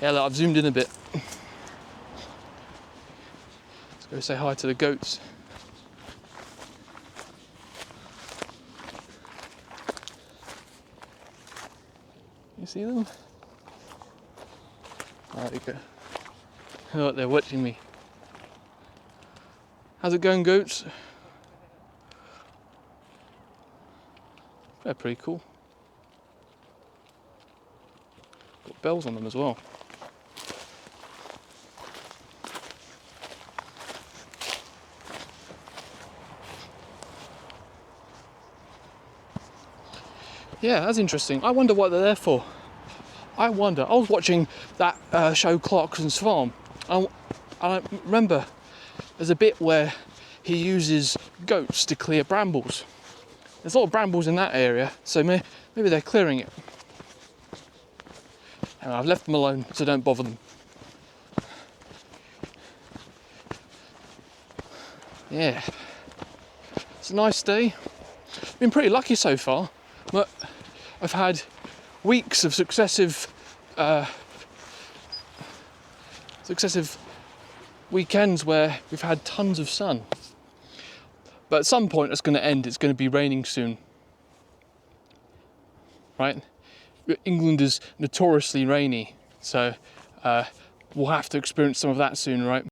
Yeah, look, I've zoomed in a bit. Let's go say hi to the goats. You see them? There you go. Oh, they're watching me. How's it going, goats? They're pretty cool. Got bells on them as well. Yeah, that's interesting. I wonder what they're there for. I wonder. I was watching that show Clarkson's Farm. I remember there's a bit where he uses goats to clear brambles. There's a lot of brambles in that area, so maybe they're clearing it. And I've left them alone, so don't bother them. Yeah, it's a nice day. Been pretty lucky so far, but I've had weeks of successive weekends where we've had tons of sun. But at some point it's going to end. It's going to be raining soon, right? England is notoriously rainy, so we'll have to experience some of that soon, right?